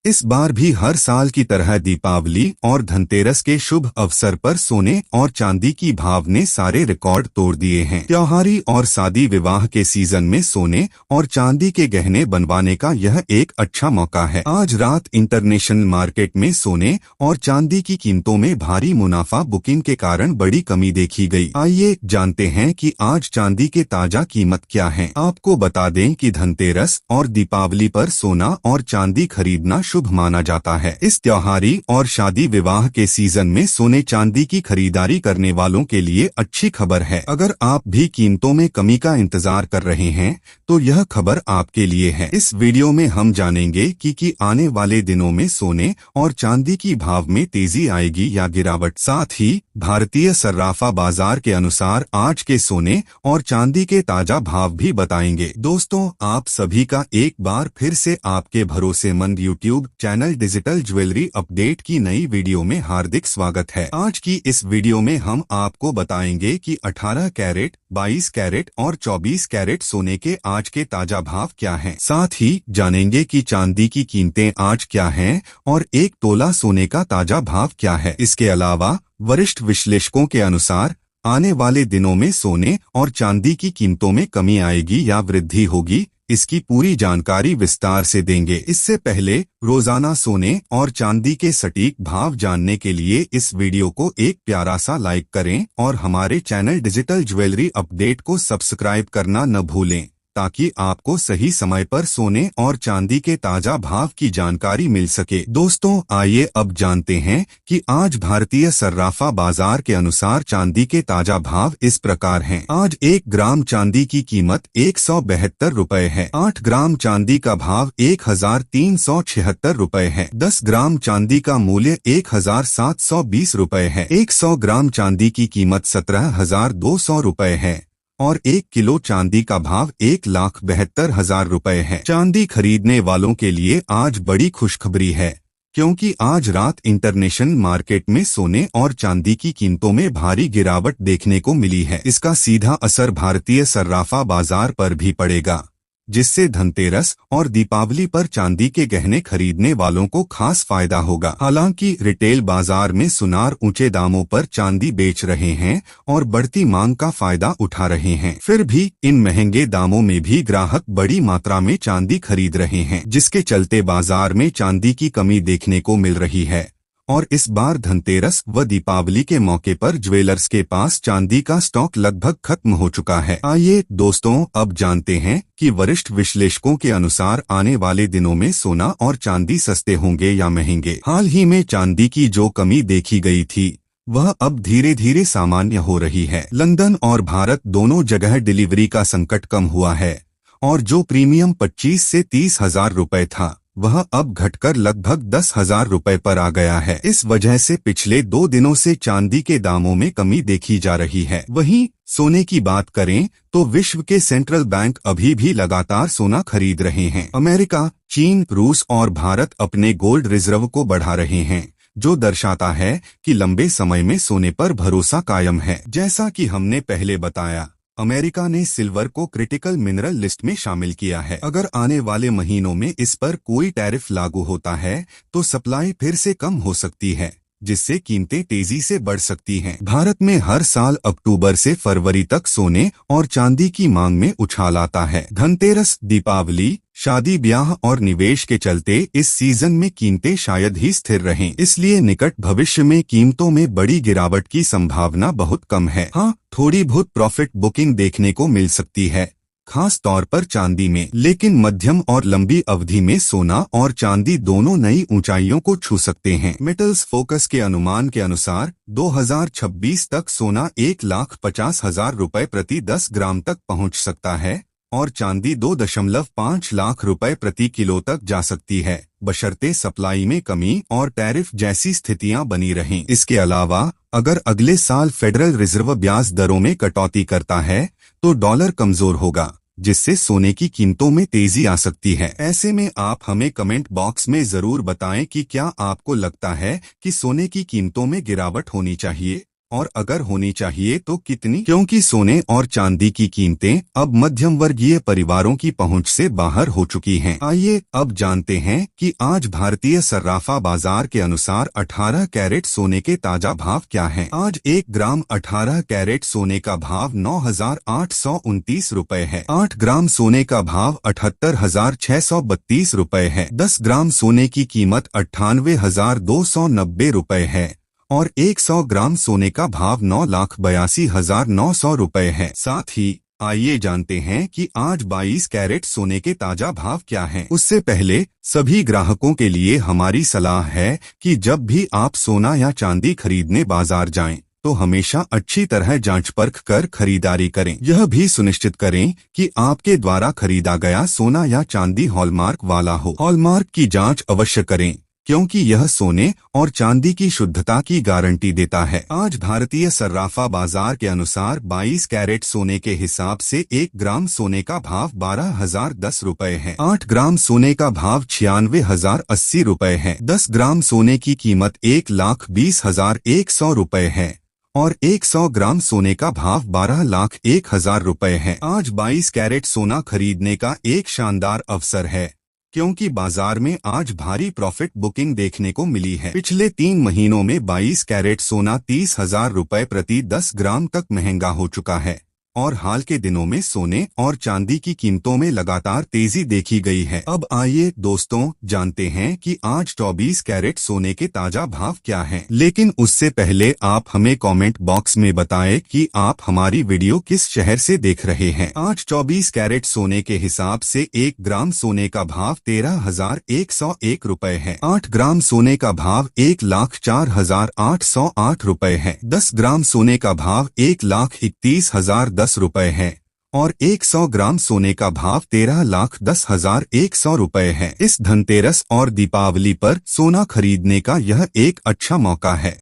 इस बार भी हर साल की तरह दीपावली और धनतेरस के शुभ अवसर पर सोने और चांदी की भाव ने सारे रिकॉर्ड तोड़ दिए हैं। त्योहारी और शादी विवाह के सीजन में सोने और चांदी के गहने बनवाने का यह एक अच्छा मौका है। आज रात इंटरनेशनल मार्केट में सोने और चांदी की कीमतों में भारी मुनाफा बुकिंग के कारण बड़ी कमी देखी गई। आइए जानते हैं कि आज चांदी के ताजा कीमत क्या है। आपको बता दें कि धनतेरस और दीपावली पर सोना और चांदी खरीदना शुभ माना जाता है। इस त्योहारी और शादी विवाह के सीजन में सोने चांदी की खरीदारी करने वालों के लिए अच्छी खबर है। अगर आप भी कीमतों में कमी का इंतजार कर रहे हैं तो यह खबर आपके लिए है। इस वीडियो में हम जानेंगे कि आने वाले दिनों में सोने और चांदी की भाव में तेजी आएगी या गिरावट। साथ ही भारतीय सर्राफा बाजार के अनुसार आज के सोने और चांदी के ताजा भाव भी बताएंगे। दोस्तों, आप सभी का एक बार फिर से आपके भरोसेमंद YouTube channel digital jewellery update की नई वीडियो में हार्दिक स्वागत है। आज की इस वीडियो में हम आपको बताएंगे कि 18 कैरेट, 22 कैरेट और 24 कैरेट सोने के आज के ताजा भाव क्या हैं। साथ ही जानेंगे कि चांदी की कीमतें आज क्या हैं और एक तोला सोने का ताजा भाव क्या है। इसके अलावा वरिष्ठ विश्लेषकों के अनुसार आने वाले दिनों में सोने और चांदी की कीमतों में कमी आएगी या वृद्धि होगी, इसकी पूरी जानकारी विस्तार से देंगे। इससे पहले रोजाना सोने और चांदी के सटीक भाव जानने के लिए इस वीडियो को एक प्यारा सा लाइक करें और हमारे चैनल डिजिटल ज्वेलरी अपडेट को सब्सक्राइब करना न भूलें, ताकि आपको सही समय पर सोने और चांदी के ताजा भाव की जानकारी मिल सके। दोस्तों, आइए अब जानते हैं कि आज भारतीय सर्राफा बाजार के अनुसार चांदी के ताजा भाव इस प्रकार हैं। आज 1 ग्राम चांदी की कीमत 172 रुपए है। 8 ग्राम चांदी का भाव 1376 रुपए है। 10 ग्राम चांदी का मूल्य 1720 रुपए है। 100 ग्राम चांदी की कीमत 17,200 रुपए है और 1 किलो चांदी का भाव 1,72,000 रुपए है। चांदी खरीदने वालों के लिए आज बड़ी खुशखबरी है, क्योंकि आज रात इंटरनेशनल मार्केट में सोने और चांदी की कीमतों में भारी गिरावट देखने को मिली है। इसका सीधा असर भारतीय सर्राफा बाजार पर भी पड़ेगा, जिससे धनतेरस और दीपावली पर चांदी के गहने खरीदने वालों को खास फायदा होगा। हालांकि रिटेल बाजार में सुनार ऊंचे दामों पर चांदी बेच रहे हैं और बढ़ती मांग का फायदा उठा रहे हैं। फिर भी इन महंगे दामों में भी ग्राहक बड़ी मात्रा में चांदी खरीद रहे हैं, जिसके चलते बाजार में चांदी की कमी देखने को मिल रही है। और इस बार धनतेरस व दीपावली के मौके पर ज्वेलर्स के पास चांदी का स्टॉक लगभग खत्म हो चुका है। आइए दोस्तों, अब जानते हैं कि वरिष्ठ विश्लेषकों के अनुसार आने वाले दिनों में सोना और चांदी सस्ते होंगे या महंगे। हाल ही में चांदी की जो कमी देखी गई थी वह अब धीरे धीरे सामान्य हो रही है। लंदन और भारत दोनों जगह डिलीवरी का संकट कम हुआ है और जो प्रीमियम 25 से 30 हजार रुपए था वह अब घटकर लगभग 10,000 रुपए पर आ गया है। इस वजह से पिछले 2 दिनों से चांदी के दामों में कमी देखी जा रही है। वहीं सोने की बात करें तो विश्व के सेंट्रल बैंक अभी भी लगातार सोना खरीद रहे हैं। अमेरिका, चीन, रूस और भारत अपने गोल्ड रिजर्व को बढ़ा रहे हैं, जो दर्शाता है कि लंबे समय में सोने पर भरोसा कायम है। जैसा कि हमने पहले बताया, अमेरिका ने सिल्वर को क्रिटिकल मिनरल लिस्ट में शामिल किया है। अगर आने वाले महीनों में इस पर कोई टैरिफ लागू होता है तो सप्लाई फिर से कम हो सकती है, जिससे कीमतें तेजी से बढ़ सकती हैं। भारत में हर साल अक्टूबर से फरवरी तक सोने और चांदी की मांग में उछाल आता है। धनतेरस, दीपावली, शादी ब्याह और निवेश के चलते इस सीजन में कीमतें शायद ही स्थिर रहें। इसलिए निकट भविष्य में कीमतों में बड़ी गिरावट की संभावना बहुत कम है। हाँ, थोड़ी बहुत प्रॉफिट बुकिंग देखने को मिल सकती है, खास तौर पर चांदी में, लेकिन मध्यम और लंबी अवधि में सोना और चांदी दोनों नई ऊंचाइयों को छू सकते हैं। मेटल्स फोकस के अनुमान के अनुसार 2026 तक सोना 1,50,000 रुपए प्रति 10 ग्राम तक पहुंच सकता है और चांदी 2.5 लाख रुपए प्रति किलो तक जा सकती है, बशर्ते सप्लाई में कमी और टैरिफ जैसी स्थितियां बनी रहें। इसके अलावा अगर अगले साल फेडरल रिजर्व ब्याज दरों में कटौती करता है तो डॉलर कमजोर होगा, जिससे सोने की कीमतों में तेजी आ सकती है। ऐसे में आप हमें कमेंट बॉक्स में जरूर बताएं कि क्या आपको लगता है कि सोने की कीमतों में गिरावट होनी चाहिए और अगर होनी चाहिए तो कितनी? क्योंकि सोने और चांदी की कीमतें अब मध्यम वर्गीय परिवारों की पहुंच से बाहर हो चुकी हैं। आइए अब जानते हैं कि आज भारतीय सर्राफा बाजार के अनुसार 18 कैरेट सोने के ताजा भाव क्या हैं। आज 1 ग्राम 18 कैरेट सोने का भाव 9,829 रुपए है। 8 ग्राम सोने का भाव 78,632 रुपए है। 10 ग्राम सोने की कीमत 98,290 रुपए है और 100 ग्राम सोने का भाव 9,82,900 रुपए है। साथ ही आइए जानते हैं कि आज 22 कैरेट सोने के ताजा भाव क्या हैं। उससे पहले सभी ग्राहकों के लिए हमारी सलाह है कि जब भी आप सोना या चांदी खरीदने बाजार जाएं, तो हमेशा अच्छी तरह जांच परख कर खरीदारी करें। यह भी सुनिश्चित करें कि आपके द्वारा खरीदा गया सोना या चांदी हॉलमार्क वाला हो। हॉलमार्क की जांच अवश्य करें, क्योंकि यह सोने और चांदी की शुद्धता की गारंटी देता है। आज भारतीय सर्राफा बाजार के अनुसार 22 कैरेट सोने के हिसाब से 1 ग्राम सोने का भाव 12,010 रुपए है। 8 ग्राम सोने का भाव 96,080 रुपए है। 10 ग्राम सोने की कीमत 1,20,100 रुपए है और 100 ग्राम सोने का भाव 12,01,000 रुपए है। आज 22 कैरेट सोना खरीदने का एक शानदार अवसर है, क्योंकि बाजार में आज भारी प्रॉफिट बुकिंग देखने को मिली है। पिछले 3 महीनों में 22 कैरेट सोना 30,000 रुपए प्रति 10 ग्राम तक महंगा हो चुका है और हाल के दिनों में सोने और चांदी की कीमतों में लगातार तेजी देखी गई है। अब आइए दोस्तों जानते हैं कि आज 24 कैरेट सोने के ताजा भाव क्या हैं। लेकिन उससे पहले आप हमें कमेंट बॉक्स में बताएं कि आप हमारी वीडियो किस शहर से देख रहे हैं। आज 24 कैरेट सोने के हिसाब से 1 ग्राम सोने का भाव 13,101 रुपए है। 8 ग्राम सोने का भाव 1,04,808 रुपए है। 10 ग्राम सोने का भाव 1,31,010 रुपए है और 100 ग्राम सोने का भाव 13,10,100 रुपए है। इस धनतेरस और दीपावली पर सोना खरीदने का यह एक अच्छा मौका है।